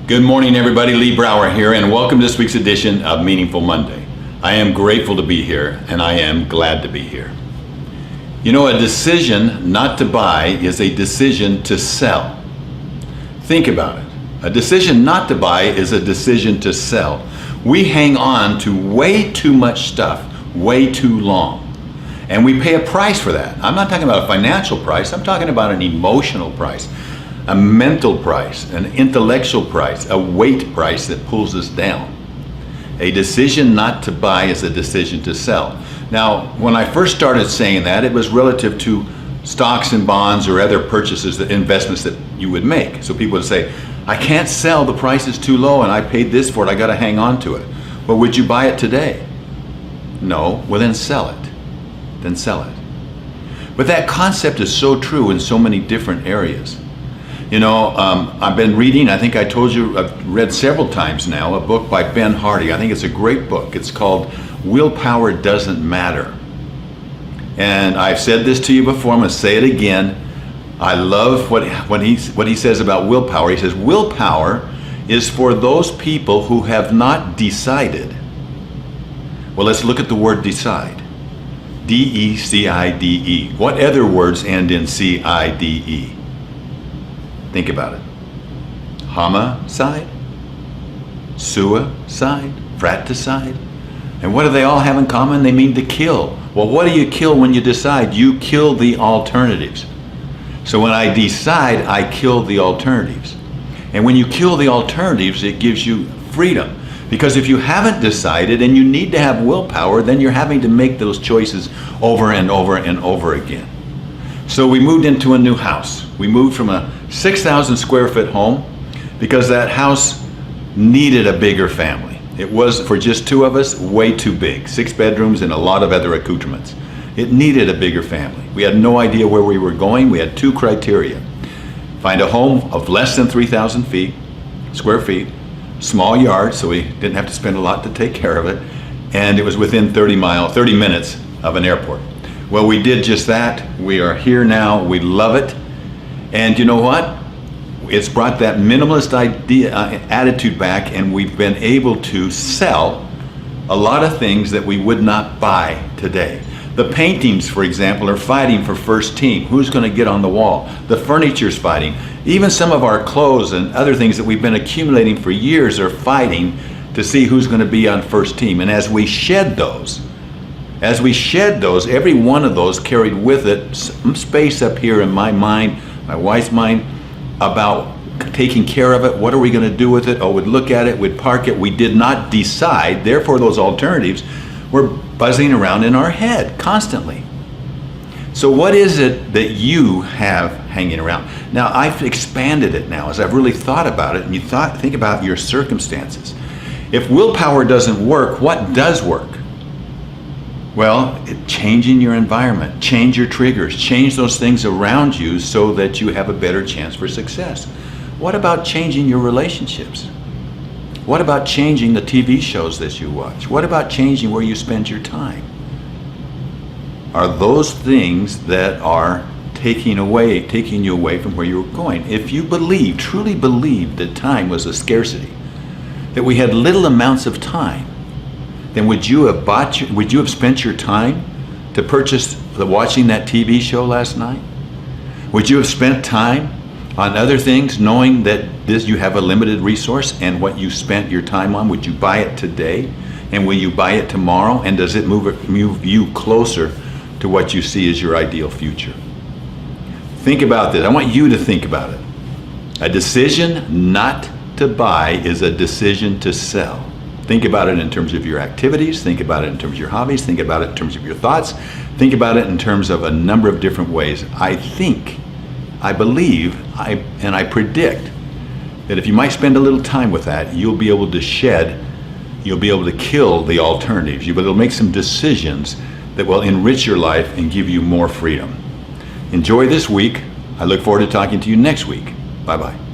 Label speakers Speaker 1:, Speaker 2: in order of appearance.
Speaker 1: Good morning, everybody. Lee Brower here, and welcome to this week's edition of Meaningful Monday. I am grateful to be here, and I am glad to be here. You know, a decision not to buy is a decision to sell. Think about it. A decision not to buy is a decision to sell. We hang on to way too much stuff way too long, and we pay a price for that. I'm not talking about a financial price. I'm talking about an emotional price, a mental price, an intellectual price, a weight price that pulls us down. A decision not to buy is a decision to sell. Now, when I first started saying that, it was relative to stocks and bonds or other purchases, investments that you would make. So people would say, I can't sell, the price is too low and I paid this for it, I gotta hang on to it. Well, would you buy it today? No, well then sell it. Then sell it. But that concept is so true in so many different areas. You know, I've been reading, I think I told you, I've read several times now, a book by Ben Hardy. I think it's a great book. It's called Willpower Doesn't Matter. And I've said this to you before, I'm going to say it again. I love what he says about willpower. He says, willpower is for those people who have not decided. Well, let's look at the word decide. D-E-C-I-D-E. What other words end in C-I-D-E? Think about it. Homicide, suicide, fratricide. And what do they all have in common? They mean to kill. Well, what do you kill when you decide? You kill the alternatives. So when I decide, I kill the alternatives. And when you kill the alternatives, it gives you freedom. Because if you haven't decided and you need to have willpower, then you're having to make those choices over and over and over again. So we moved into a new house. We moved from a 6,000 square foot home because that house needed a bigger family. It was, for just two of us, way too big. 6 bedrooms and a lot of other accoutrements. It needed a bigger family. We had no idea where we were going. We had 2 criteria. Find a home of less than 3,000 square feet, small yard, so we didn't have to spend a lot to take care of it, and it was within 30 minutes of an airport. Well, we did just that. We are here now. We love it. And you know what? It's brought that minimalist attitude back, and we've been able to sell a lot of things that we would not buy today. The paintings, for example, are fighting for first team. Who's going to get on the wall? The furniture's fighting. Even some of our clothes and other things that we've been accumulating for years are fighting to see who's going to be on first team. And as we shed those, every one of those carried with it some space up here in my mind, my wife's mind, about taking care of it. What are we going to do with it? Oh, we'd look at it, we'd park it. We did not decide. Therefore, those alternatives were buzzing around in our head constantly. So what is it that you have hanging around? Now, I've expanded it now as I've really thought about it, and you think about your circumstances. If willpower doesn't work, what does work? Well, changing your environment, change your triggers, change those things around you so that you have a better chance for success. What about changing your relationships? What about changing the TV shows that you watch? What about changing where you spend your time? Are those things that are taking you away from where you were going? If you truly believed that time was a scarcity, that we had little amounts of time, then would you have spent your time to purchase watching that TV show last night? Would you have spent time on other things knowing that you have a limited resource, and what you spent your time on, would you buy it today? And will you buy it tomorrow? And does it move you closer to what you see as your ideal future? Think about this. I want you to think about it. A decision not to buy is a decision to sell. Think about it in terms of your activities, think about it in terms of your hobbies, think about it in terms of your thoughts, think about it in terms of a number of different ways. I believe, and I predict that if you might spend a little time with that, you'll be able to kill the alternatives. You'll be able to make some decisions that will enrich your life and give you more freedom. Enjoy this week. I look forward to talking to you next week. Bye-bye.